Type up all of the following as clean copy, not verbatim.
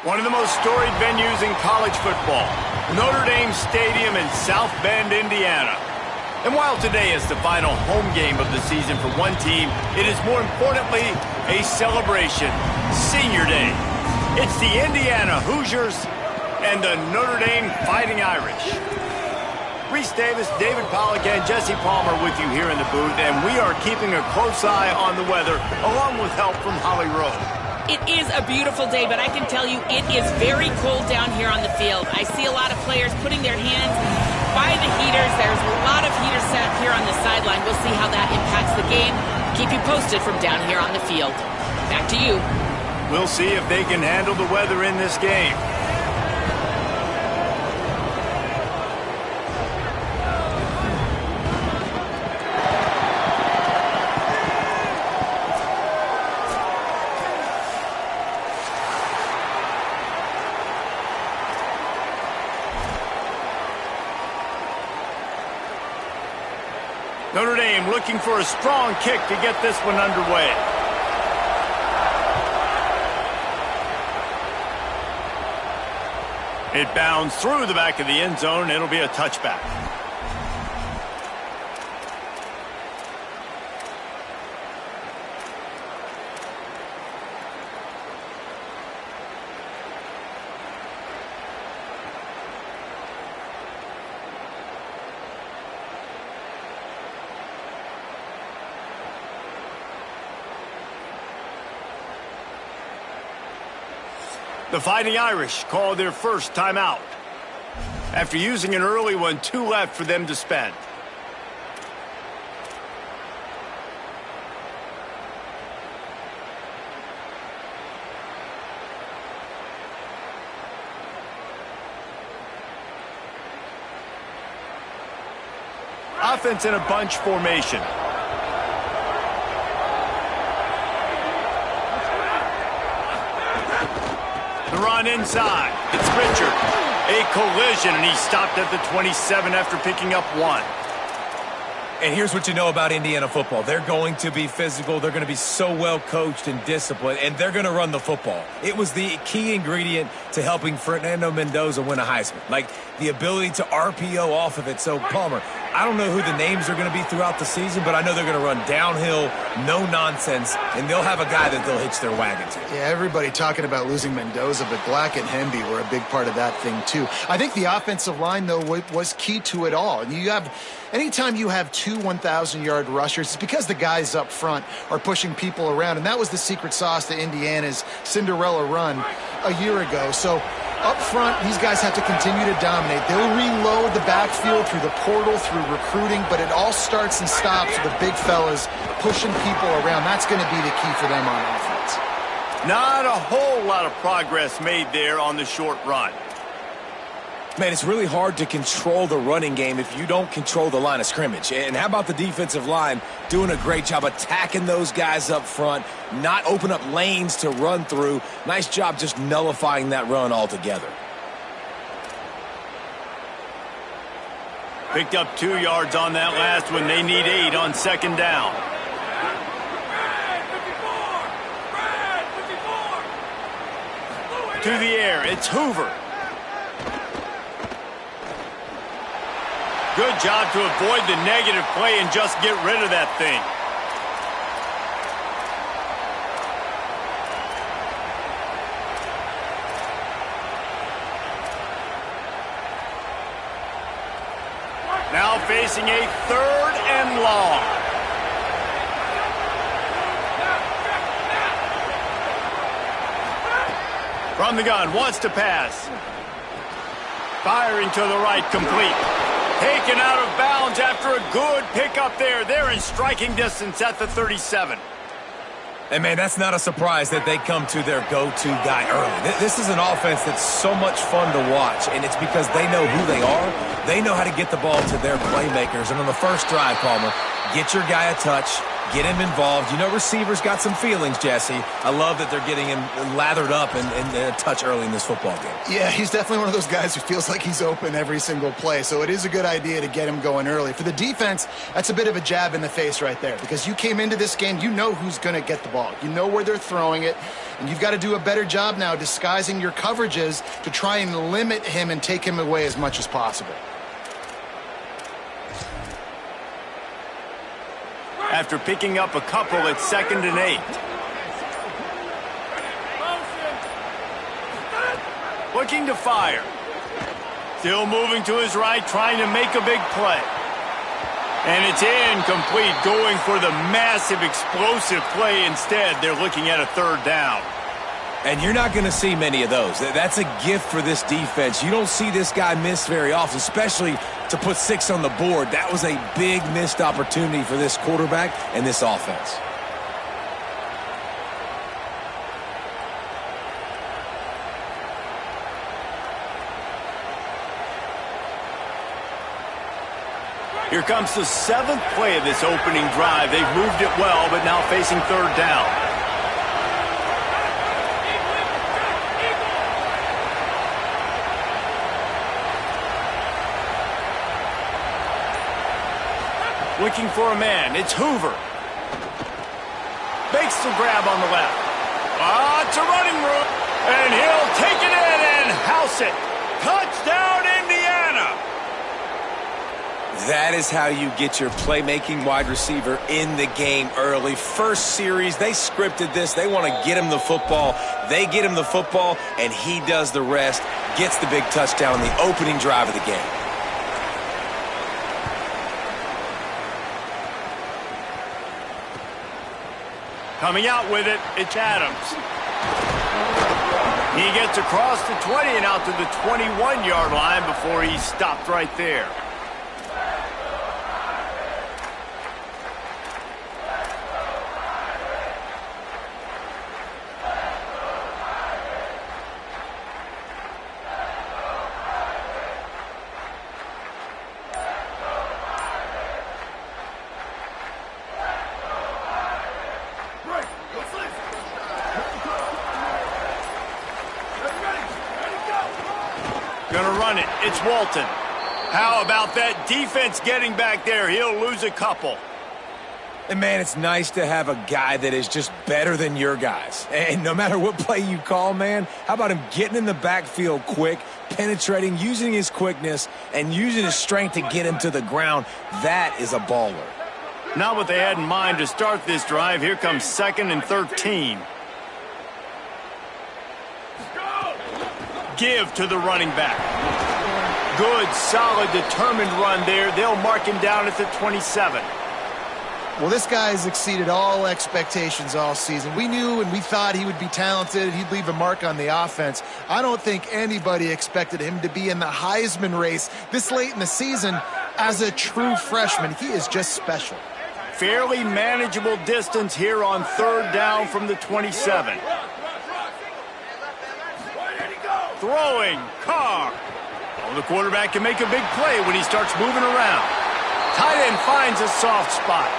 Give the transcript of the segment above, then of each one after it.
One of the most storied venues in college football, Notre Dame Stadium in South Bend, Indiana. And while today is the final home game of the season for one team, it is more importantly a celebration, Senior Day. It's the Indiana Hoosiers and the Notre Dame Fighting Irish. Reese Davis, David Pollack, and Jesse Palmer with you here in the booth, and we are keeping a close eye on the weather, along with help from Holly Rowe. It is a beautiful day, but I can tell you it is very cold down here on the field. I see a lot of players putting their hands by the heaters. There's a lot of heaters set up here on the sideline. We'll see how that impacts the game. Keep you posted from down here on the field. Back to you. We'll see if they can handle the weather in this game. Notre Dame looking for a strong kick to get this one underway. It bounds through the back of the end zone. It'll be a touchback. The Fighting Irish call their first timeout. After using an early one, 2 left for them to spend. Offense in a bunch formation. The run inside. It's Richard. A collision, and he stopped at the 27 after picking up 1. And here's what you know about Indiana football. They're going to be physical. They're going to be so well coached and disciplined, and they're going to run the football. It was the key ingredient to helping Fernando Mendoza win a Heisman. Like the ability to RPO off of it. So, Palmer, I don't know who the names are going to be throughout the season, but I know they're going to run downhill, no nonsense, and they'll have a guy that they'll hitch their wagon to. Yeah, everybody talking about losing Mendoza, but Black and Hemby were a big part of that thing, too. I think the offensive line, though, was key to it all. And anytime you have 2 1,000-yard rushers, it's because the guys up front are pushing people around, and that was the secret sauce to Indiana's Cinderella run a year ago. So up front, these guys have to continue to dominate. They'll reload the backfield through the portal, through recruiting, but it all starts and stops with the big fellas pushing people around. That's going to be the key for them on offense. Not a whole lot of progress made there on the short run. Man, it's really hard to control the running game if you don't control the line of scrimmage. And how about the defensive line doing a great job attacking those guys up front, not open up lanes to run through. Nice job just nullifying that run altogether. Picked up 2 yards on that last one. They need 8 on second down. To the air, it's Hoover. Good job to avoid the negative play and just get rid of that thing. Now facing a 3rd and long. From the gun, wants to pass. Firing to the right, complete. Taken out of bounds after a good pickup there. They're in striking distance at the 37. And, man, that's not a surprise that they come to their go-to guy early. This is an offense that's so much fun to watch, and it's because they know who they are. They know how to get the ball to their playmakers. And on the first drive, Palmer, get your guy a touch, Get him involved. You know receivers got some feelings, Jesse. I love that they're getting him lathered up and a touch early in this football game. Yeah, he's definitely one of those guys who feels like he's open every single play, so it is a good idea to get him going early. For the defense, that's a bit of a jab in the face right there, because you came into this game, you know who's going to get the ball. You know where they're throwing it, and you've got to do a better job now disguising your coverages to try and limit him and take him away as much as possible. After picking up a couple at 2nd and 8. Looking to fire. Still moving to his right, trying to make a big play. And it's incomplete, going for the massive explosive play instead. They're looking at a 3rd down. And you're not going to see many of those. That's a gift for this defense. You don't see this guy miss very often, especially to put 6 on the board. That was a big missed opportunity for this quarterback and this offense. Here comes the 7th play of this opening drive. They've moved it well, but now facing 3rd down. Looking for a man. It's Hoover. Makes the grab on the left. It's a running room. And he'll take it in and house it. Touchdown, Indiana. That is how you get your playmaking wide receiver in the game early. First series, they scripted this. They want to get him the football. They get him the football, and he does the rest. Gets the big touchdown in the opening drive of the game. Coming out with it, it's Adams. He gets across the 20 and out to the 21-yard line before he's stopped right there. Gonna run it. It's Walton. How about that defense getting back there? He'll lose a couple. And, man, it's nice to have a guy that is just better than your guys. And no matter what play you call, man, how about him getting in the backfield quick, penetrating, using his quickness, and using his strength to get him to the ground? That is a baller. Not what they had in mind to start this drive. Here comes 2nd and 13. Give to the running back. Good, solid, determined run there. They'll mark him down at the 27. Well, this guy's exceeded all expectations all season. We knew and we thought he would be talented. He'd leave a mark on the offense. I don't think anybody expected him to be in the Heisman race this late in the season as a true freshman. He is just special. Fairly manageable distance here on 3rd down from the 27. Throwing, Carr. Oh, the quarterback can make a big play when he starts moving around. Tight end finds a soft spot.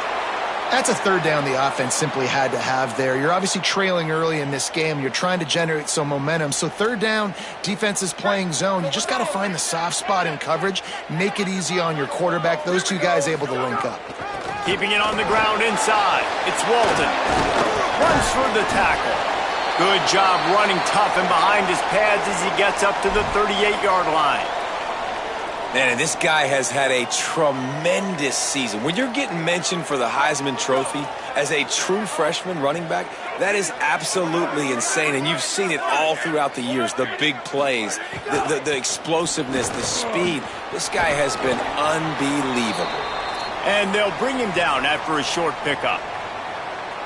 That's a 3rd down the offense simply had to have there. You're obviously trailing early in this game. You're trying to generate some momentum. So 3rd down, defense is playing zone. You just got to find the soft spot in coverage, make it easy on your quarterback. Those two guys able to link up. Keeping it on the ground inside. It's Walton. Runs through the tackle. Good job running tough and behind his pads as he gets up to the 38-yard line. Man, and this guy has had a tremendous season. When you're getting mentioned for the Heisman Trophy as a true freshman running back, that is absolutely insane. And you've seen it all throughout the years, the big plays, the explosiveness, the speed. This guy has been unbelievable. And they'll bring him down after a short pickup.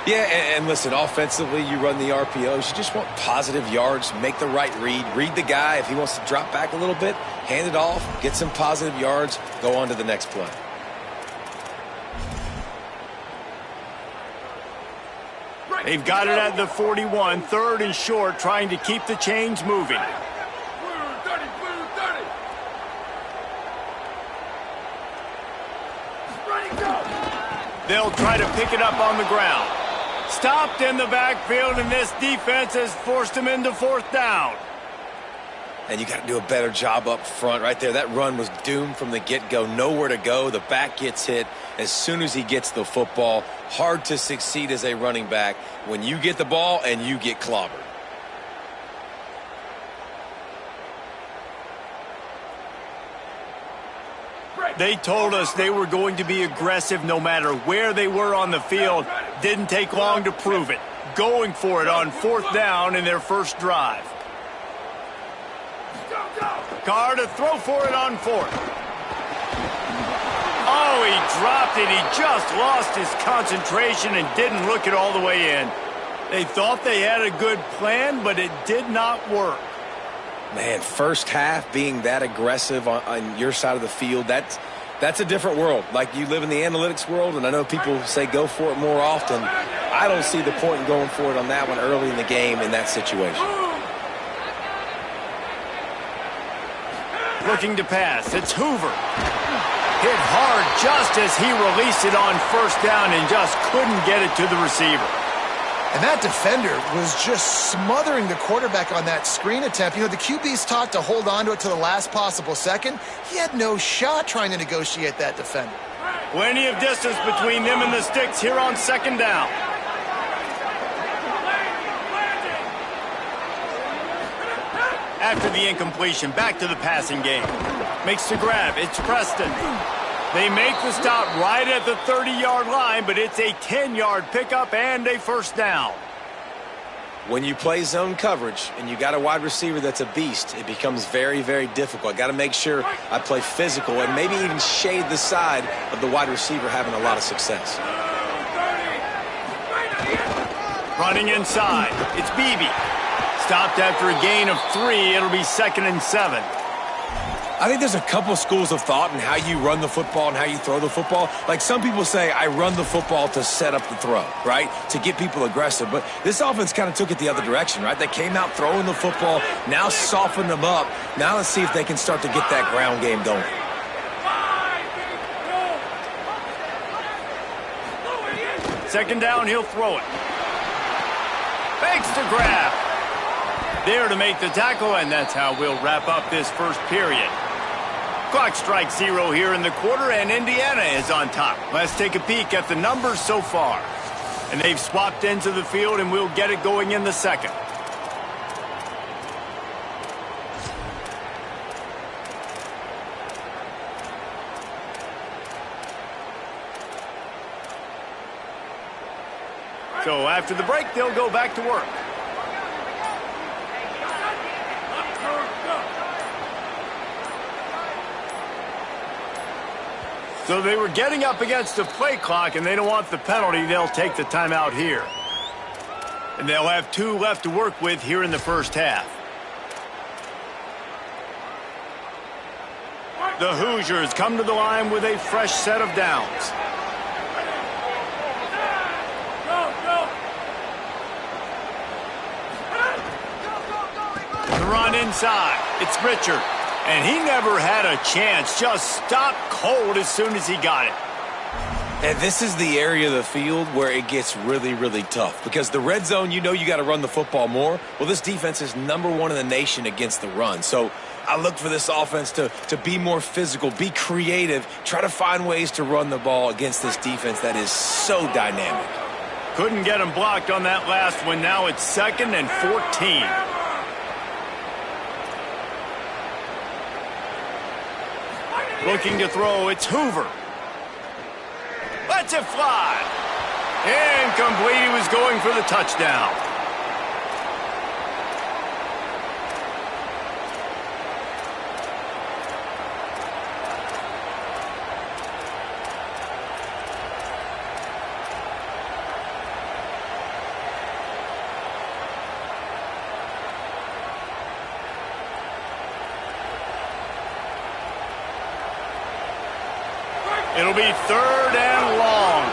Yeah, and listen, offensively, you run the RPOs. You just want positive yards, make the right read the guy. If he wants to drop back a little bit, hand it off, get some positive yards, go on to the next play. They've got it at the 41, 3rd and short, trying to keep the chains moving. They'll try to pick it up on the ground. Stopped in the backfield, and this defense has forced him into fourth down. And you got to do a better job up front right there. That run was doomed from the get-go. Nowhere to go. The back gets hit as soon as he gets the football. Hard to succeed as a running back when you get the ball and you get clobbered. They told us they were going to be aggressive no matter where they were on the field. Didn't take long to prove it. Going for it on fourth down in their first drive. Carr to throw for it on fourth. Oh, he dropped it. He just lost his concentration and didn't look it all the way in. They thought they had a good plan, but it did not work. Man, first half being that aggressive on your side of the field, that's a different world. Like, you live in the analytics world, and I know people say go for it more often. I don't see the point in going for it on that one early in the game in that situation. Looking to pass. It's Hoover. Hit hard just as he released it on first down and just couldn't get it to the receiver. And that defender was just smothering the quarterback on that screen attempt. You know, the QB's taught to hold on to it to the last possible second. He had no shot trying to negotiate that defender. Plenty of distance between them and the sticks here on second down. After the incompletion, back to the passing game. Makes the grab. It's Preston. They make the stop right at the 30-yard line, but it's a 10-yard pickup and a first down. When you play zone coverage and you got a wide receiver that's a beast, it becomes very, very difficult. I got to make sure I play physical and maybe even shade the side of the wide receiver having a lot of success. Running inside. It's Beebe. Stopped after a gain of 3. It'll be 2nd and 7. I think there's a couple schools of thought in how you run the football and how you throw the football. Like, some people say, I run the football to set up the throw, right? To get people aggressive. But this offense kind of took it the other direction, right? They came out throwing the football, now softened them up. Now let's see if they can start to get that ground game going. Second down, he'll throw it. Fakes the grab. There to make the tackle, and that's how we'll wrap up this first period. Clock strikes 0 here in the quarter, and Indiana is on top. Let's take a peek at the numbers so far. And they've swapped into the field, and we'll get it going in the second. So after the break, they'll go back to work. So they were getting up against the play clock, and they don't want the penalty. They'll take the timeout here. And they'll have 2 left to work with here in the first half. The Hoosiers come to the line with a fresh set of downs. The run inside. It's Richard. And he never had a chance. Just stopped cold as soon as he got it. And this is the area of the field where it gets really, really tough. Because the red zone, you know you got to run the football more. Well, this defense is #1 in the nation against the run. So I look for this offense to be more physical, be creative, try to find ways to run the ball against this defense that is so dynamic. Couldn't get him blocked on that last one. Now it's 2nd and 14. Looking to throw, it's Hoover. Lets it fly. Incomplete, he was going for the touchdown. It'll be 3rd and long.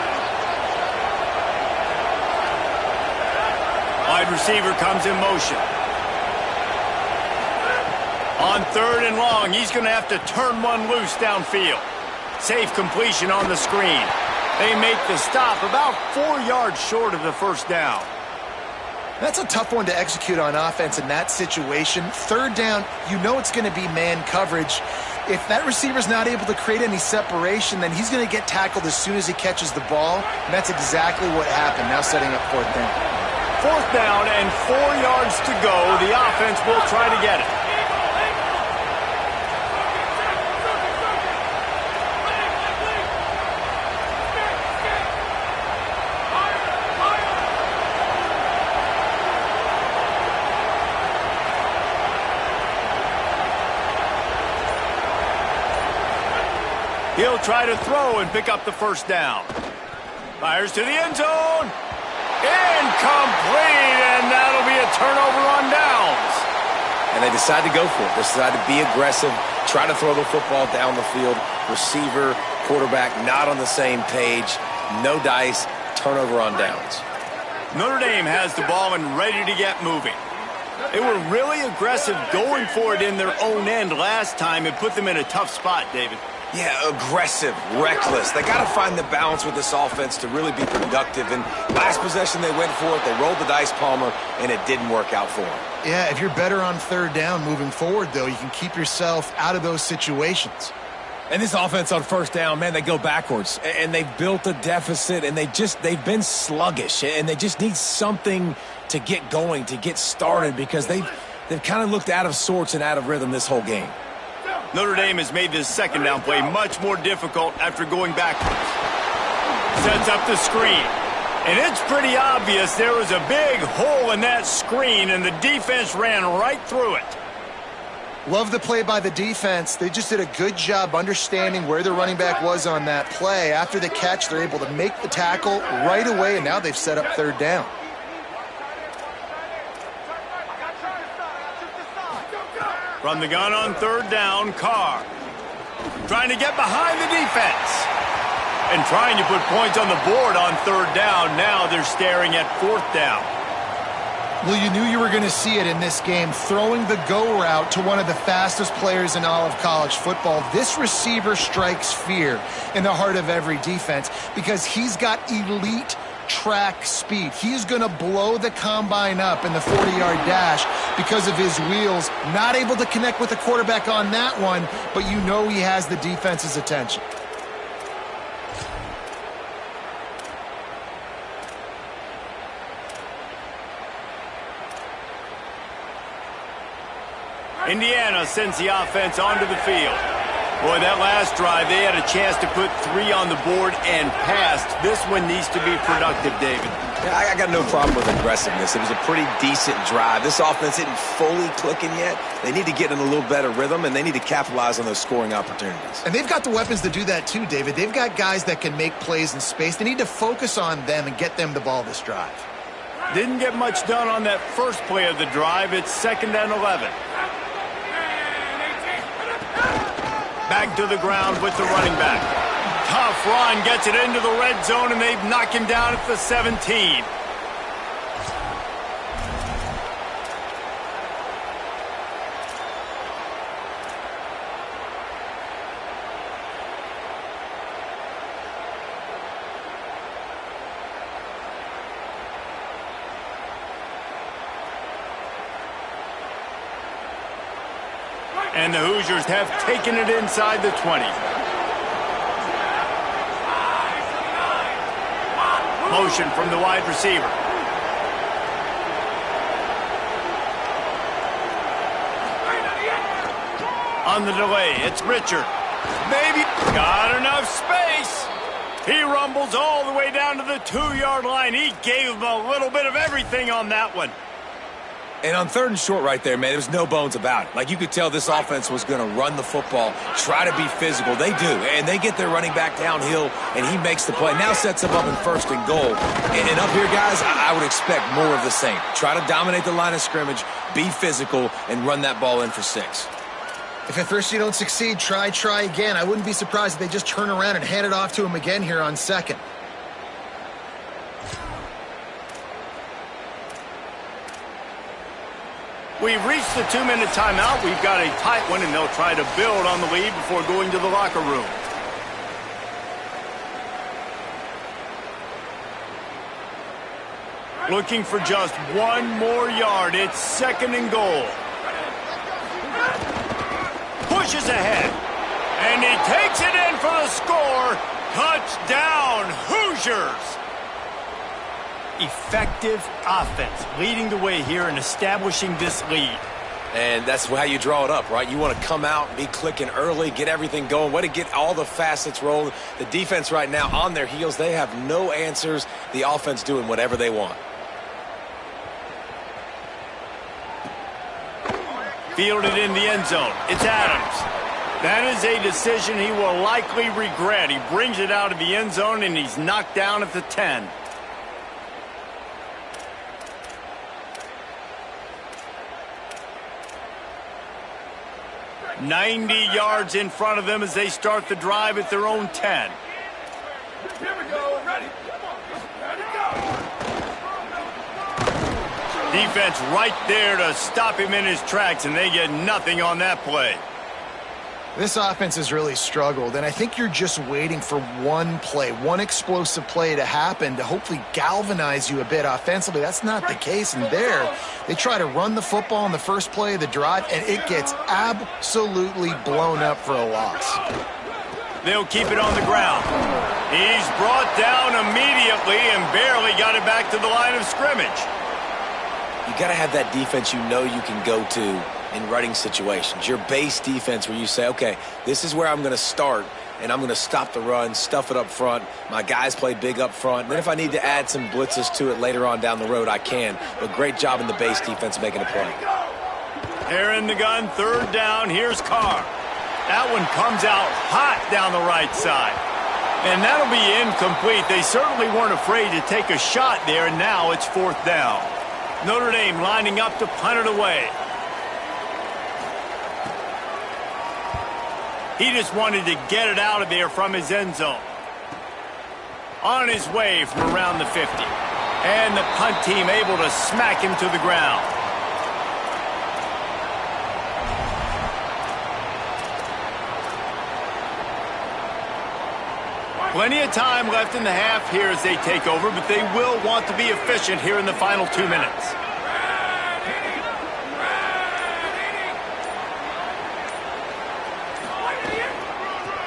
Wide receiver comes in motion. On 3rd and long, he's going to have to turn one loose downfield. Safe completion on the screen. They make the stop about 4 yards short of the first down. That's a tough one to execute on offense in that situation. Third down, you know it's going to be man coverage. If that receiver's not able to create any separation, then he's going to get tackled as soon as he catches the ball. And that's exactly what happened. Now setting up fourth down. Fourth down and 4 yards to go. The offense will try to get it. He'll try to throw and pick up the first down. Fires to the end zone. Incomplete, and that'll be a turnover on downs. And they decide to go for it. They decide to be aggressive, try to throw the football down the field. Receiver, quarterback, not on the same page. No dice, turnover on downs. Notre Dame has the ball and ready to get moving. They were really aggressive going for it in their own end last time. It put them in a tough spot, David. Yeah, aggressive, reckless. They got to find the balance with this offense to really be productive. And last possession they went for it. They rolled the dice, Palmer, and it didn't work out for them. Yeah, if you're better on third down moving forward, though, you can keep yourself out of those situations. And this offense on first down, man, they go backwards. And they've built a deficit, and they've been sluggish. And they just need something to get going, to get started, because they've kind of looked out of sorts and out of rhythm this whole game. Notre Dame has made this second down play much more difficult after going backwards. Sets up the screen. And it's pretty obvious there was a big hole in that screen, and the defense ran right through it. Love the play by the defense. They just did a good job understanding where the running back was on that play. After the catch, they're able to make the tackle right away, and now they've set up third down. From the gun on third down, Carr. Trying to get behind the defense. And trying to put points on the board on third down. Now they're staring at fourth down. Well, you knew you were going to see it in this game. Throwing the go route to one of the fastest players in all of college football. This receiver strikes fear in the heart of every defense because he's got elite track speed. He's going to blow the combine up in the 40-yard dash because of his wheels. Not able to connect with the quarterback on that one, but you know he has the defense's attention. Indiana sends the offense onto the field. Boy, that last drive, they had a chance to put 3 on the board and passed. This one needs to be productive, David. Yeah, I got no problem with aggressiveness. It was a pretty decent drive. This offense isn't fully clicking yet. They need to get in a little better rhythm, and they need to capitalize on those scoring opportunities. And they've got the weapons to do that too, David. They've got guys that can make plays in space. They need to focus on them and get them the ball this drive. Didn't get much done on that first play of the drive. It's 2nd and 11. Back to the ground with the running back. Tough run, gets it into the red zone, and they've knocked him down at the 17. And the Hoosiers have taken it inside the 20. Motion from the wide receiver. On the delay, it's Richard. Maybe got enough space. He rumbles all the way down to the 2-yard line. He gave him a little bit of everything on that one. And on 3rd and short right there, man, there was no bones about it. Like, you could tell this offense was going to run the football, try to be physical. They do, and they get their running back downhill, and he makes the play. Now sets them up in 1st and goal. And up here, guys, I would expect more of the same. Try to dominate the line of scrimmage, be physical, and run that ball in for 6. If at first you don't succeed, try again. I wouldn't be surprised if they just turn around and hand it off to him again here on 2nd. We've reached the 2-minute timeout. We've got a tight one, and they'll try to build on the lead before going to the locker room. Looking for just one more yard. It's 2nd and goal. Pushes ahead. And he takes it in for the score. Touchdown, Hoosiers! Effective offense leading the way here and establishing this lead. And that's how you draw it up, right? You want to come out and be clicking early, get everything going, way to get all the facets rolling. The defense right now on their heels, they have no answers. The offense doing whatever they want. Fielded in the end zone. It's Adams. That is a decision he will likely regret. He brings it out of the end zone, and he's knocked down at the 10. "90 yards in front of them as they start the drive at their own 10. Here we go. Ready. Defense right there to stop him in his tracks, and they get nothing on that play. This offense has really struggled, and I think you're just waiting for one play, one explosive play to happen to hopefully galvanize you a bit offensively. That's not the case, and there they try to run the football in the first play of the drive, and it gets absolutely blown up for a loss. They'll keep it on the ground. He's brought down immediately and barely got it back to the line of scrimmage. You got to have that defense you know you can go to in running situations. Your base defense where you say, okay, this is where I'm going to start, and I'm going to stop the run, stuff it up front. My guys play big up front. Then if I need to add some blitzes to it later on down the road, I can. But great job in the base defense making a play. They're in the gun, 3rd down. Here's Carr. That one comes out hot down the right side. And that'll be incomplete. They certainly weren't afraid to take a shot there, and now it's 4th down. Notre Dame lining up to punt it away. He just wanted to get it out of there from his end zone. On his way from around the 50. And the punt team able to smack him to the ground. Plenty of time left in the half here as they take over, but they will want to be efficient here in the final 2 minutes.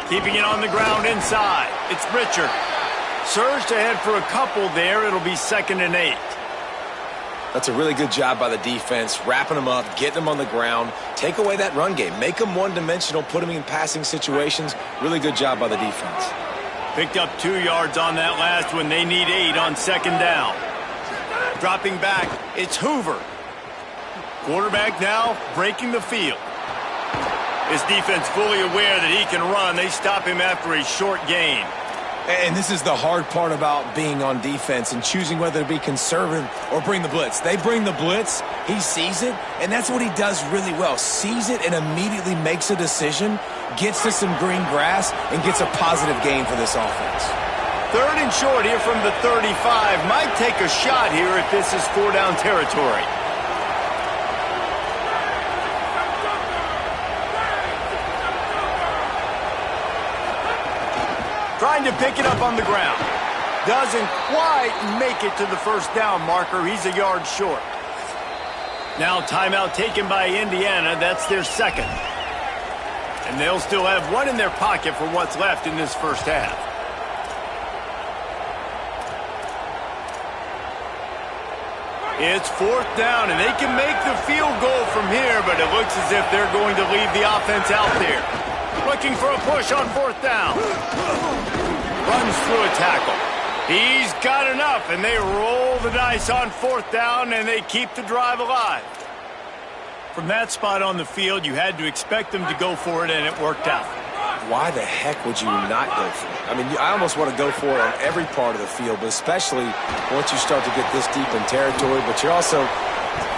Keeping it on the ground inside. It's Richard. Surged ahead for a couple there. It'll be 2nd and 8. That's a really good job by the defense, wrapping them up, getting them on the ground. Take away that run game. Make them one-dimensional, put them in passing situations. Really good job by the defense. Picked up 2 yards on that last one. They need 8 on 2nd down. Dropping back, it's Hoover. Quarterback now breaking the field. His defense fully aware that he can run. They stop him after a short gain. And this is the hard part about being on defense and choosing whether to be conservative or bring the blitz. They bring the blitz, he sees it, and that's what he does really well. Sees it and immediately makes a decision, gets to some green grass, and gets a positive gain for this offense. 3rd and short here from the 35. Might take a shot here if this is 4-down territory. Trying to pick it up on the ground. Doesn't quite make it to the 1st down marker. He's a yard short. Now timeout taken by Indiana. That's their 2nd. And they'll still have one in their pocket for what's left in this first half. It's 4th down, and they can make the field goal from here, but it looks as if they're going to leave the offense out there. Looking for a push on 4th down. Runs through a tackle. He's got enough, and they roll the dice on 4th down, and they keep the drive alive. From that spot on the field, you had to expect them to go for it, and it worked out. Why the heck would you not go for it? I mean, I almost want to go for it on every part of the field, but especially once you start to get this deep in territory. But you're also,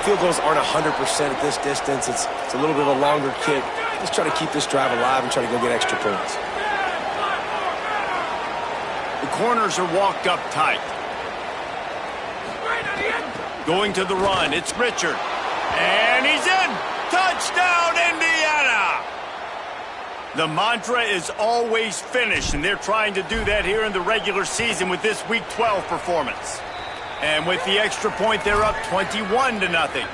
field goals aren't 100% at this distance. It's a little bit of a longer kick. Let's try to keep this drive alive and try to go get extra points. The corners are walked up tight. Going to the run, it's Richard. And he's in! Touchdown, Indiana! The mantra is always finish, and they're trying to do that here in the regular season with this Week 12 performance. And with the extra point, they're up 21-0.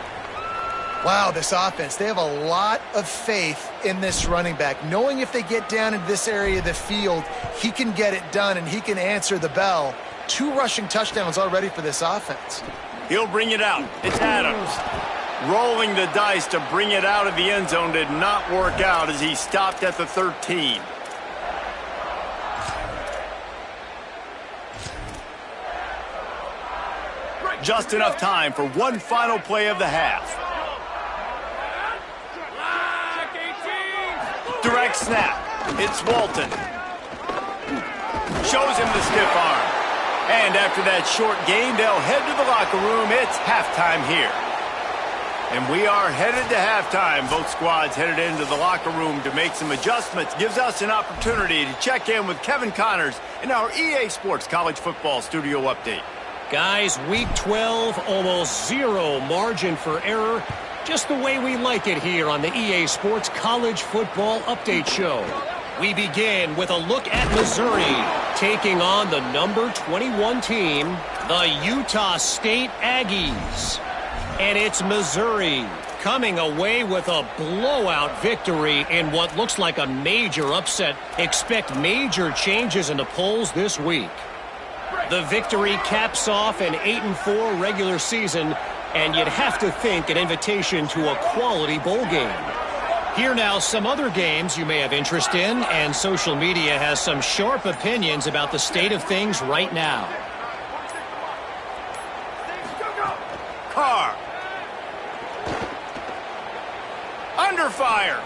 Wow, this offense, they have a lot of faith in this running back, knowing if they get down into this area of the field, he can get it done and he can answer the bell. 2 rushing touchdowns already for this offense. He'll bring it out. It's Adams. Rolling the dice to bring it out of the end zone did not work out as he stopped at the 13. Just enough time for one final play of the half. Direct snap. It's Walton. Shows him the stiff arm. And after that short gain, they'll head to the locker room. It's halftime here. And we are headed to halftime. Both squads headed into the locker room to make some adjustments. Gives us an opportunity to check in with Kevin Connors in our EA Sports College Football Studio Update. Guys, Week 12, almost zero margin for error. Just the way we like it here on the EA Sports College Football Update Show. We begin with a look at Missouri taking on the number 21 team, the Utah State Aggies. And it's Missouri coming away with a blowout victory in what looks like a major upset. Expect major changes in the polls this week. The victory caps off an 8-4 regular season, and you'd have to think an invitation to a quality bowl game. Here now, some other games you may have interest in, and social media has some sharp opinions about the state of things right now. Carr. Under fire.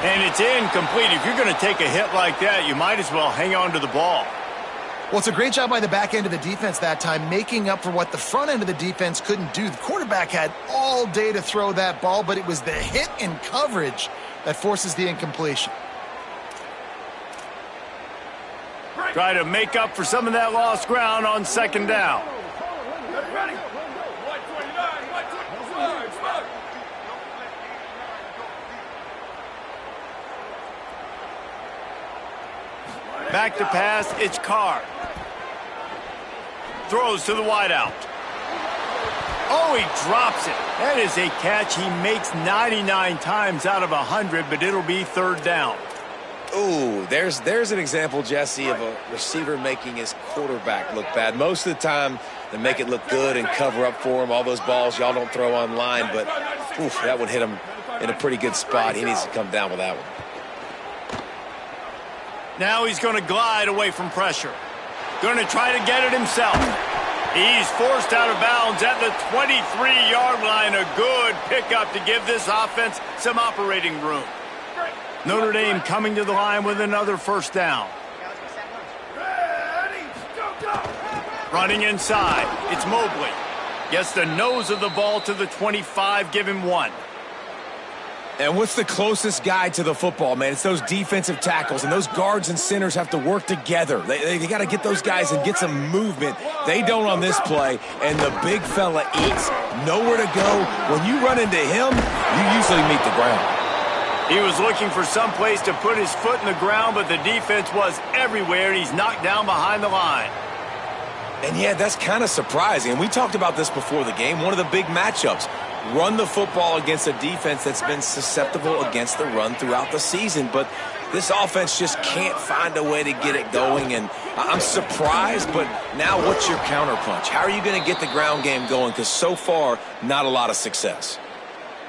And it's incomplete. If you're going to take a hit like that, you might as well hang on to the ball. Well, it's a great job by the back end of the defense that time, making up for what the front end of the defense couldn't do. The quarterback had all day to throw that ball, but it was the hit in coverage that forces the incompletion. Try to make up for some of that lost ground on second down. Ready. 129, 125, smoke. Back to pass, it's Carr. Throws to the wideout. Oh, he drops it. That is a catch he makes 99 times out of 100, but it'll be third down. Ooh, there's an example, Jesse, of a receiver making his quarterback look bad. Most of the time, they make it look good and cover up for him. All those balls y'all don't throw online, but oof, that would hit him in a pretty good spot. He needs to come down with that one. Now he's going to glide away from pressure. Going to try to get it himself. He's forced out of bounds at the 23-yard line. A good pickup to give this offense some operating room. Notre Dame coming to the line with another first down. Ready, go. Running inside, it's Mobley. Gets the nose of the ball to the 25, give him 1. And what's the closest guy to the football, man? It's those defensive tackles, and those guards and centers have to work together. They got to get those guys and get some movement. They don't on this play, and the big fella eats. Nowhere to go. When you run into him, you usually meet the ground. He was looking for some place to put his foot in the ground, but the defense was everywhere, and he's knocked down behind the line. And yeah, that's kind of surprising. And we talked about this before the game. One of the big matchups. Run the football against a defense that's been susceptible against the run throughout the season. But this offense just can't find a way to get it going. And I'm surprised, but now what's your counterpunch? How are you going to get the ground game going? Because so far, not a lot of success.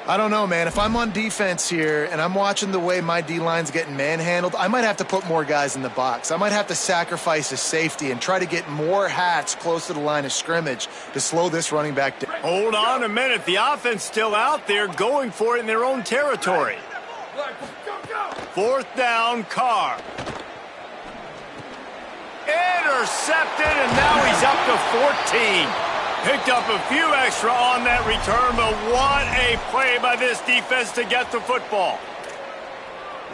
I don't know, man. If I'm on defense here and I'm watching the way my D-line's getting manhandled, I might have to put more guys in the box. I might have to sacrifice a safety and try to get more hats close to the line of scrimmage to slow this running back down. Hold on a minute. The offense still out there going for it in their own territory. Go. Fourth down, Carr. Intercepted, and now he's up to 14. Picked up a few extra on that return, but what a play by this defense to get the football.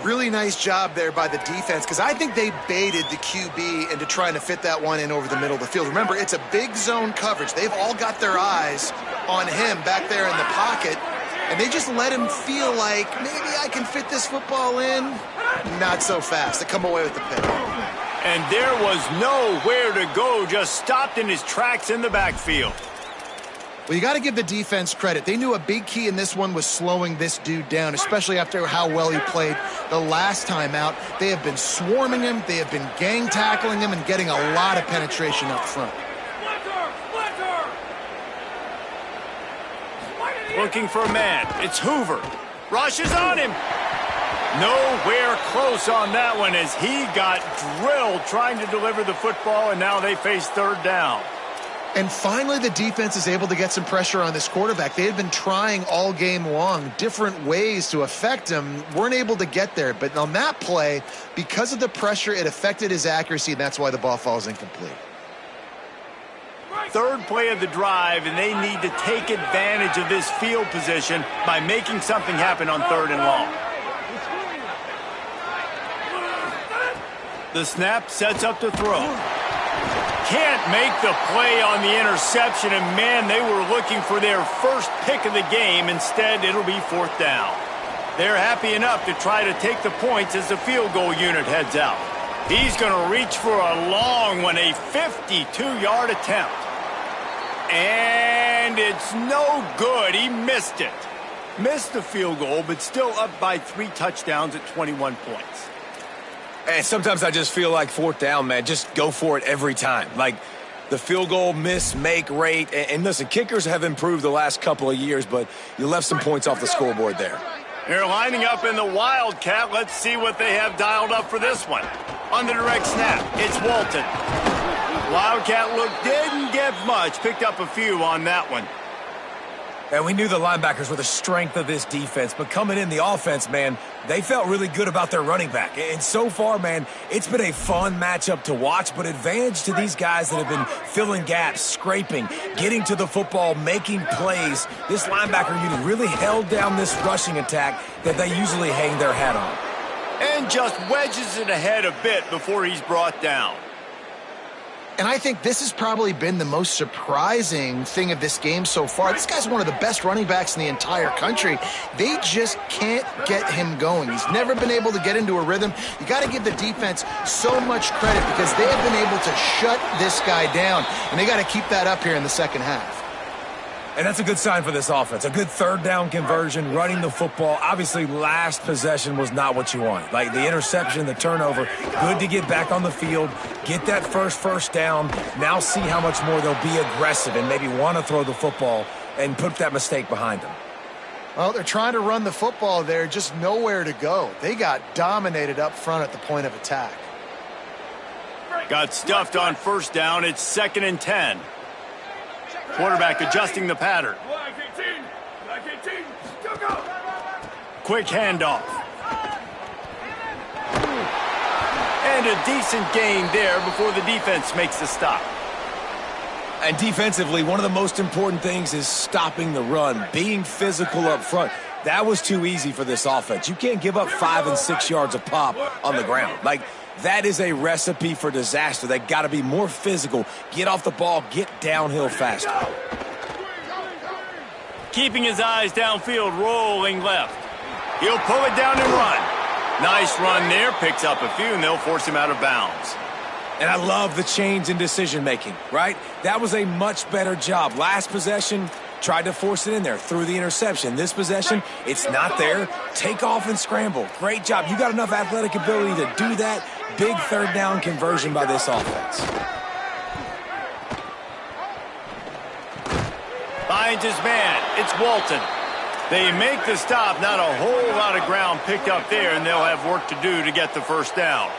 Really nice job there by the defense, because I think they baited the QB into trying to fit that one in over the middle of the field. Remember, it's a big zone coverage. They've all got their eyes on him back there in the pocket, and they just let him feel like, maybe I can fit this football in. Not so fast. They come away with the pick. And there was nowhere to go, just stopped in his tracks in the backfield. Well, you got to give the defense credit. They knew a big key in this one was slowing this dude down, especially after how well he played the last time out. They have been swarming him. They have been gang tackling him and getting a lot of penetration up front. Looking for a man. It's Hoover. Rushes on him. Nowhere close on that one as he got drilled trying to deliver the football, and now they face third down. And finally, the defense is able to get some pressure on this quarterback. They had been trying all game long, different ways to affect him, weren't able to get there. But on that play, because of the pressure, it affected his accuracy, and that's why the ball falls incomplete. Third play of the drive, and they need to take advantage of this field position by making something happen on third and long. The snap sets up to throw. Can't make the play on the interception, and man, they were looking for their first pick of the game. Instead, it'll be fourth down. They're happy enough to try to take the points as the field goal unit heads out. He's going to reach for a long one, a 52-yard attempt. And it's no good. He missed it. Missed the field goal, but still up by 3 touchdowns at 21 points. And sometimes I just feel like fourth down, man, just go for it every time. Like the field goal miss-make rate. And listen, kickers have improved the last couple of years, but you left some points off the scoreboard there. They're lining up in the Wildcat. Let's see what they have dialed up for this one. On the direct snap, it's Walton. Wildcat look didn't get much. Picked up a few on that one. And we knew the linebackers were the strength of this defense, but coming in the offense, man, they felt really good about their running back. And so far, man, it's been a fun matchup to watch, but advantage to these guys that have been filling gaps, scraping, getting to the football, making plays. This linebacker unit really held down this rushing attack that they usually hang their hat on. And just wedges it ahead a bit before he's brought down. And I think this has probably been the most surprising thing of this game so far. This guy's one of the best running backs in the entire country. They just can't get him going. He's never been able to get into a rhythm. You got to give the defense so much credit because they have been able to shut this guy down. And they got to keep that up here in the second half. And that's a good sign for this offense. A good third down conversion, running the football. Obviously, last possession was not what you wanted. Like the interception, the turnover, good to get back on the field, get that first down. Now see how much more they'll be aggressive and maybe want to throw the football and put that mistake behind them. Well, they're trying to run the football there, just nowhere to go. They got dominated up front at the point of attack. Got stuffed on first down. It's 2nd and 10. Quarterback adjusting the pattern. Quick handoff. And a decent gain there before the defense makes the stop. And defensively, one of the most important things is stopping the run, being physical up front. That was too easy for this offense. You can't give up 5 and 6 yards a pop on the ground. Like, that is a recipe for disaster. They got to be more physical, get off the ball, get downhill faster. Keeping his eyes downfield, rolling left. He'll pull it down and run. Nice run there, picks up a few, and they'll force him out of bounds. And I love the change in decision-making, right? That was a much better job. Last possession, tried to force it in there, threw the interception. This possession, it's not there. Take off and scramble. Great job. You got enough athletic ability to do that. Big third down conversion by this offense. Finds his man. It's Walton. They make the stop. Not a whole lot of ground picked up there, and they'll have work to do to get the first down.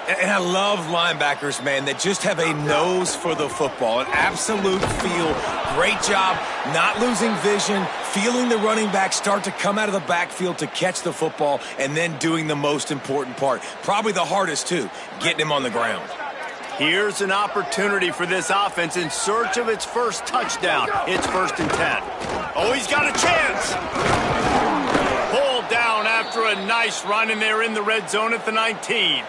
And I love linebackers, man, that just have a nose for the football, an absolute feel. Great job not losing vision, feeling the running back start to come out of the backfield to catch the football, and then doing the most important part. Probably the hardest, too, getting him on the ground. Here's an opportunity for this offense in search of its first touchdown. It's 1st and 10. Oh, he's got a chance. Pulled down after a nice run, and they're in the red zone at the 19.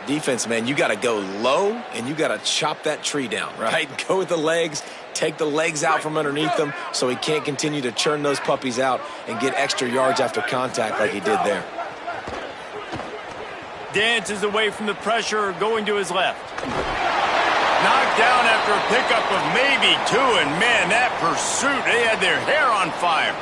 Defense, man, you got to go low, and you got to chop that tree down, right? Go with the legs, take the legs out from underneath them so he can't continue to churn those puppies out and get extra yards after contact like he did there. Dances away from the pressure, going to his left. Knocked down after a pickup of maybe 2, and man, that pursuit, they had their hair on fire.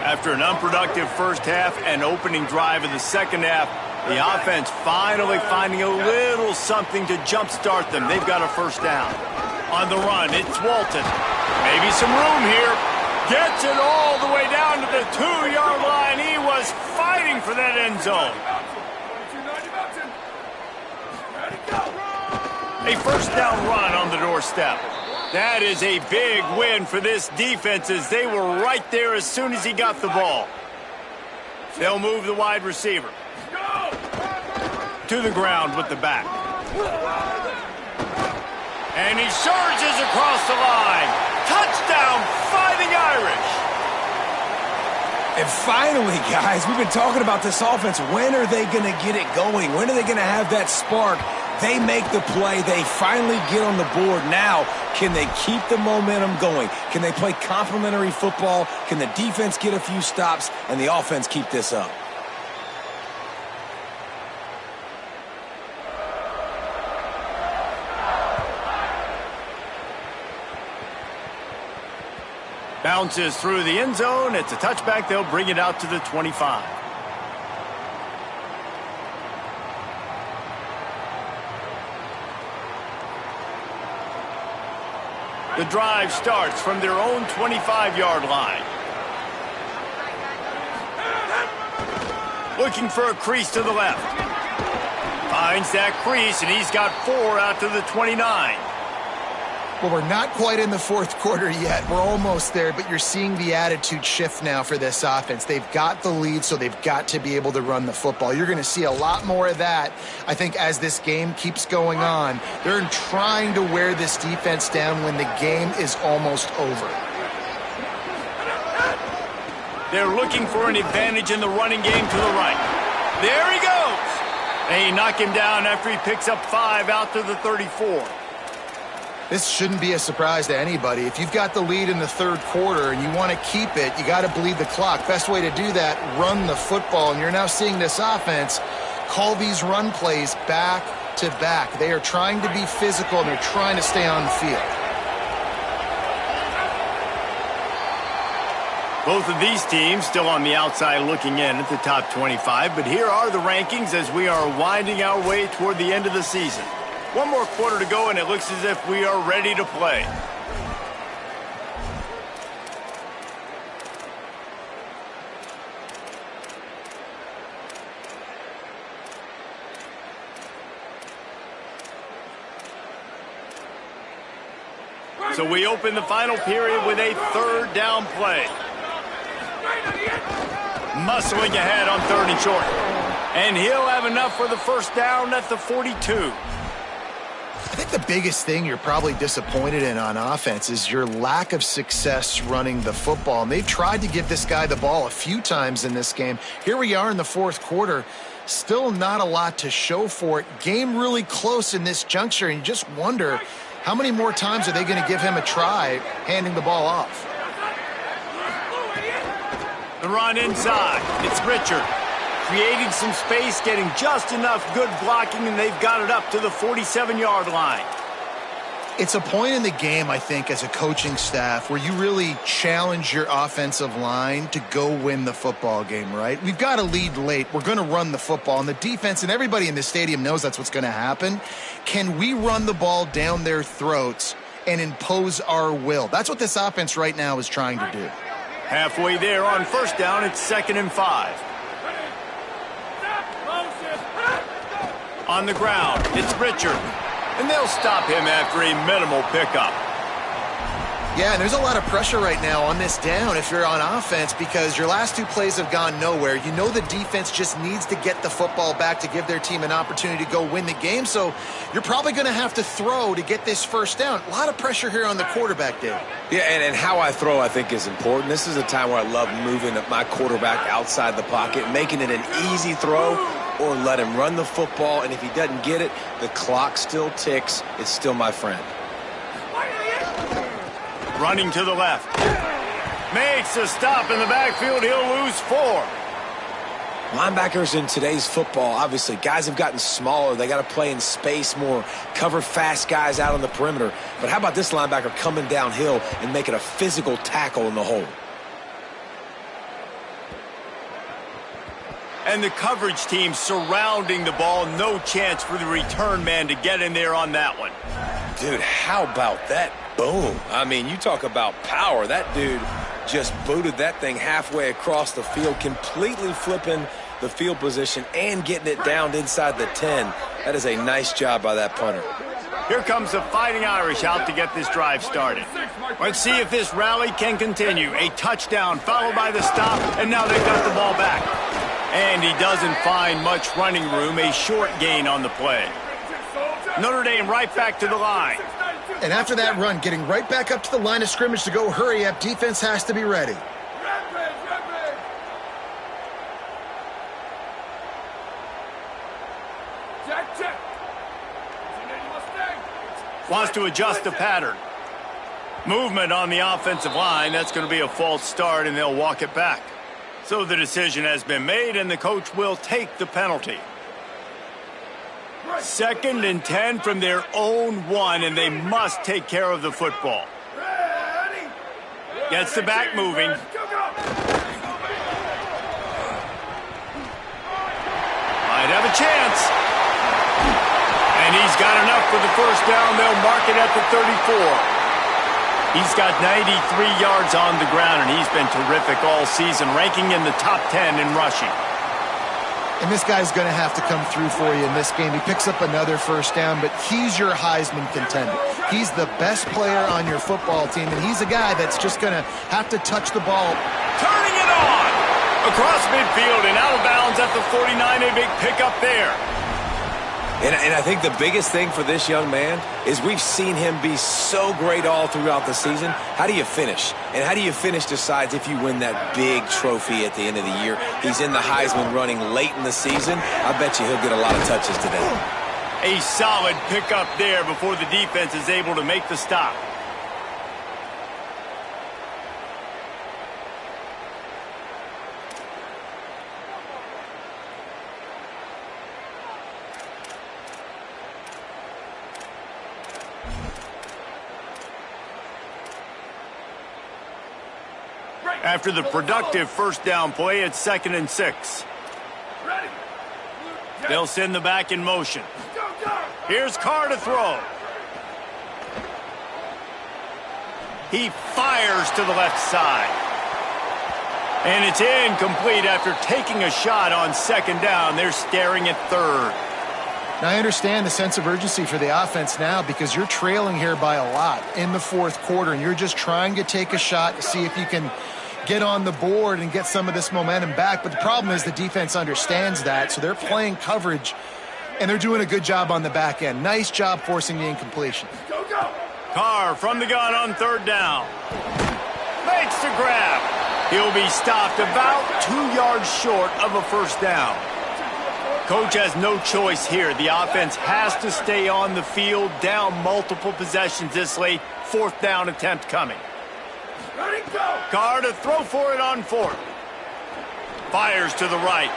After an unproductive first half and opening drive of the second half, the offense finally finding a little something to jumpstart them. They've got a first down. On the run, it's Walton. Maybe some room here. Gets it all the way down to the 2-yard line. He was fighting for that end zone. A first down run on the doorstep. That is a big win for this defense as they were right there as soon as he got the ball. They'll move the wide receiver to the ground with the back. And he surges across the line. Touchdown, Fighting Irish. And finally, guys, we've been talking about this offense. When are they going to get it going? When are they going to have that spark? They make the play. They finally get on the board. Now, can they keep the momentum going? Can they play complementary football? Can the defense get a few stops and the offense keep this up? Bounces through the end zone. It's a touchback. They'll bring it out to the 25. The drive starts from their own 25-yard line. Looking for a crease to the left. Finds that crease, and he's got 4 out to the 29. Well, we're not quite in the fourth quarter yet. We're almost there, but you're seeing the attitude shift now for this offense. They've got the lead, so they've got to be able to run the football. You're going to see a lot more of that, I think, as this game keeps going on. They're trying to wear this defense down when the game is almost over. They're looking for an advantage in the running game to the right. There he goes. They knock him down after he picks up 5 out to the 34. This shouldn't be a surprise to anybody. If you've got the lead in the third quarter and you want to keep it, you got to bleed the clock. Best way to do that, run the football. And you're now seeing this offense call these run plays back to back. They are trying to be physical, and they're trying to stay on the field. Both of these teams still on the outside looking in at the top 25, but here are the rankings as we are winding our way toward the end of the season. One more quarter to go, and it looks as if we are ready to play. So we open the final period with a third down play. Muscling ahead on 3rd and short. And he'll have enough for the first down at the 42. I think the biggest thing you're probably disappointed in on offense is your lack of success running the football. And they've tried to give this guy the ball a few times in this game. Here we are in the fourth quarter. Still not a lot to show for it. Game really close in this juncture, and you just wonder how many more times are they going to give him a try handing the ball off. The run inside. It's Richard. Creating some space, getting just enough good blocking, and they've got it up to the 47-yard line. It's a point in the game, I think, as a coaching staff where you really challenge your offensive line to go win the football game, right? We've got to lead late. We're going to run the football, and the defense and everybody in the stadium knows that's what's going to happen. Can we run the ball down their throats and impose our will? That's what this offense right now is trying to do. Halfway there on first down, it's 2nd and 5. On the ground, it's Richard. And they'll stop him after a minimal pickup. Yeah, and there's a lot of pressure right now on this down if you're on offense because your last 2 plays have gone nowhere. You know the defense just needs to get the football back to give their team an opportunity to go win the game. So you're probably going to have to throw to get this first down. A lot of pressure here on the quarterback, Dave. Yeah, and how I throw, I think, is important. This is a time where I love moving my quarterback outside the pocket, making it an easy throw, or let him run the football, and if he doesn't get it, the clock still ticks. It's still my friend. Running to the left. Makes a stop in the backfield. He'll lose 4. Linebackers in today's football, obviously, guys have gotten smaller. They got to play in space more, cover fast guys out on the perimeter. But how about this linebacker coming downhill and making a physical tackle in the hole? And the coverage team surrounding the ball. No chance for the return man to get in there on that one. Dude, how about that? Boom. I mean, you talk about power. That dude just booted that thing halfway across the field, completely flipping the field position and getting it down inside the 10. That is a nice job by that punter. Here comes the Fighting Irish out to get this drive started. Let's see if this rally can continue. A touchdown followed by the stop, and now they've got the ball back. And he doesn't find much running room, a short gain on the play. Notre Dame right back to the line. And after that run, getting right back up to the line of scrimmage to go hurry up, defense has to be ready. Wants to adjust the pattern. Movement on the offensive line. That's going to be a false start, and they'll walk it back. So the decision has been made, and the coach will take the penalty. 2nd and 10 from their own 1, and they must take care of the football. Gets the back moving. Might have a chance. And he's got enough for the first down. They'll mark it at the 34. He's got 93 yards on the ground, and he's been terrific all season, ranking in the top 10 in rushing. And this guy's going to have to come through for you in this game. He picks up another first down, but he's your Heisman contender. He's the best player on your football team, and he's a guy that's just going to have to touch the ball. Turning it on! Across midfield and out of bounds at the 49, a big pickup there. And I think the biggest thing for this young man is we've seen him be so great all throughout the season. How do you finish? And how do you finish decides if you win that big trophy at the end of the year. He's in the Heisman running late in the season. I bet you he'll get a lot of touches today. A solid pickup there before the defense is able to make the stop. After the productive first down play, it's 2nd and 6. They'll send the back in motion. Here's Carr to throw. He fires to the left side. And it's incomplete after taking a shot on 2nd down. They're staring at 3rd. Now, I understand the sense of urgency for the offense now because you're trailing here by a lot in the 4th quarter, and you're just trying to take a shot to see if you can get on the board and get some of this momentum back. But the problem is the defense understands that, so they're playing coverage, and they're doing a good job on the back end. Nice job forcing the incompletion. Carr from the gun on 3rd down. Makes the grab. He'll be stopped about 2 yards short of a first down. Coach has no choice here. The offense has to stay on the field, down multiple possessions this late. 4th down attempt coming. Carr to throw for it on 4th. Fires to the right.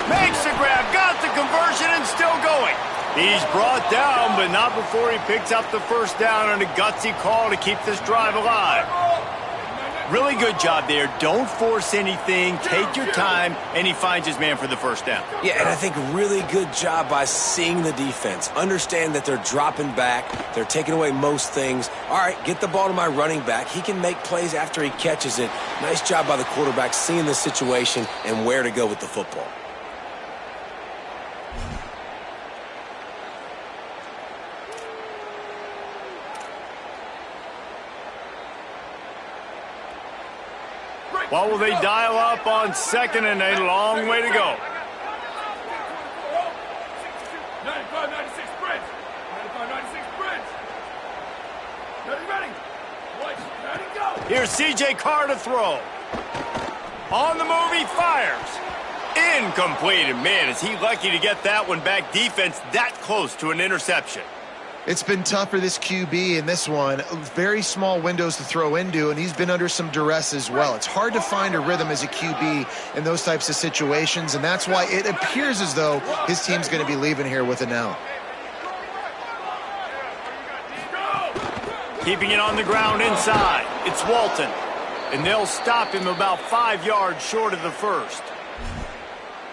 Makes the grab, got the conversion, and still going. He's brought down, but not before he picks up the first down on a gutsy call to keep this drive alive. Really good job there. Don't force anything. Take your time, and he finds his man for the first down. Yeah, and I think really good job by seeing the defense. Understand that they're dropping back. They're taking away most things. All right, get the ball to my running back. He can make plays after he catches it. Nice job by the quarterback seeing the situation and where to go with the football. What will they dial up on 2nd and a long way to go? 95-96 Prince. 95-96 Prince. Ready. Ready, go. Here's C.J. Carr to throw. On the move, he fires. Incomplete. And man, is he lucky to get that one back. Defense that close to an interception. It's been tough for this QB in this one. Very small windows to throw into, and he's been under some duress as well. It's hard to find a rhythm as a QB in those types of situations, and that's why it appears as though his team's going to be leaving here with an L. Keeping it on the ground inside. It's Walton. And they'll stop him about 5 yards short of the first.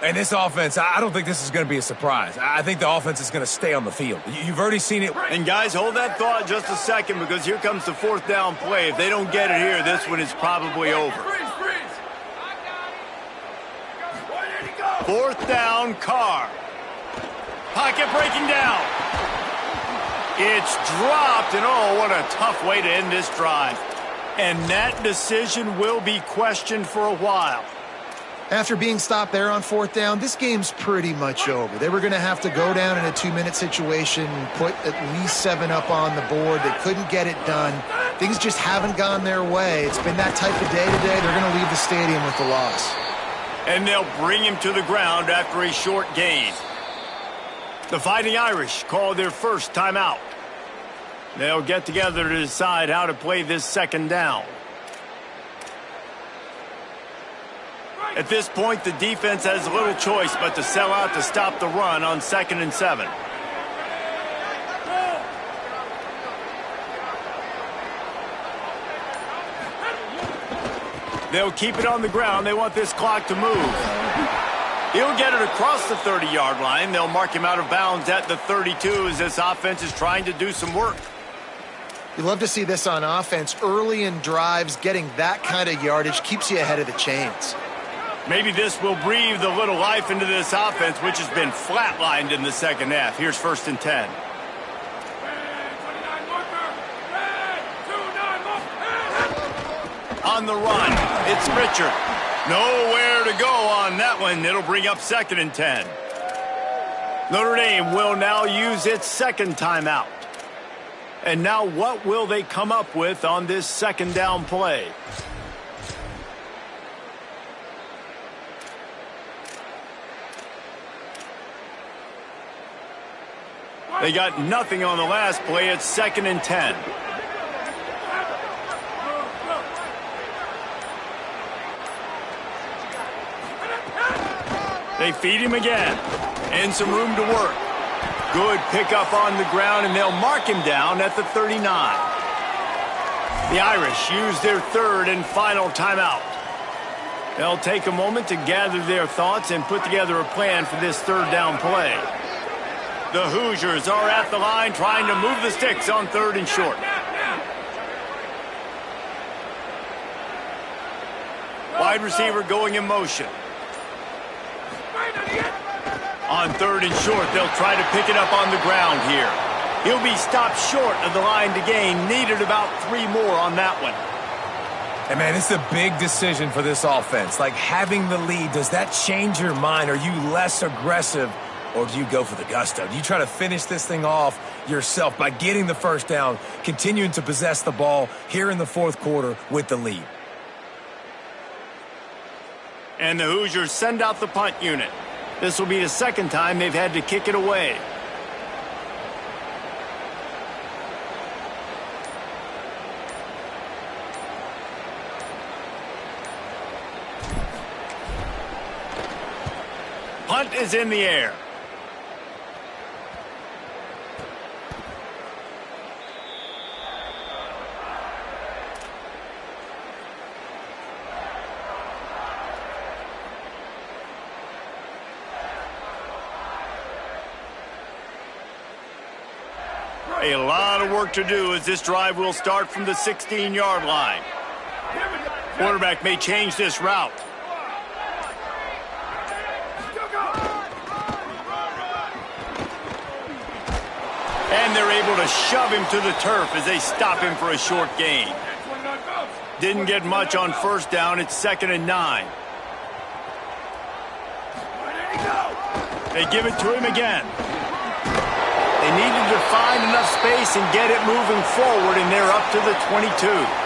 And this offense, I don't think this is going to be a surprise. I think the offense is going to stay on the field. You've already seen it. And guys, hold that thought just a second, because here comes the fourth down play. If they don't get it here, this one is probably over. Fourth down, Carr. Pocket breaking down. It's dropped, and oh, what a tough way to end this drive. And that decision will be questioned for a while. After being stopped there on fourth down, this game's pretty much over. They were going to have to go down in a 2-minute situation, put at least 7 up on the board. They couldn't get it done. Things just haven't gone their way. It's been that type of day today. They're going to leave the stadium with the loss. And they'll bring him to the ground after a short gain. The Fighting Irish call their first timeout. They'll get together to decide how to play this second down. At this point, the defense has little choice but to sell out to stop the run on 2nd and 7. They'll keep it on the ground. They want this clock to move. He'll get it across the 30-yard line. They'll mark him out of bounds at the 32 as this offense is trying to do some work. You love to see this on offense. Early in drives, getting that kind of yardage keeps you ahead of the chains. Maybe this will breathe a little life into this offense, which has been flatlined in the second half. Here's 1st and 10. On the run, it's Richard. Nowhere to go on that one. It'll bring up 2nd and 10. Notre Dame will now use its second timeout. And now what will they come up with on this second down play? They got nothing on the last play. It's 2nd and 10. They feed him again. And some room to work. Good pickup on the ground, and they'll mark him down at the 39. The Irish use their third and final timeout. They'll take a moment to gather their thoughts and put together a plan for this third down play. The Hoosiers are at the line trying to move the sticks on 3rd and short. Wide receiver going in motion. On 3rd and short, they'll try to pick it up on the ground here. He'll be stopped short of the line to gain. Needed about 3 more on that one. And, man, it's a big decision for this offense. Like, having the lead, does that change your mind? Are you less aggressive, or do you go for the gusto? Do you try to finish this thing off yourself by getting the first down, continuing to possess the ball here in the fourth quarter with the lead? And the Hoosiers send out the punt unit. This will be the second time they've had to kick it away. Punt is in the air. A lot of work to do as this drive will start from the 16-yard line. Quarterback may change this route. And they're able to shove him to the turf as they stop him for a short gain. Didn't get much on first down. It's 2nd and 9. They give it to him again. They needed to find enough space and get it moving forward, and they're up to the 22.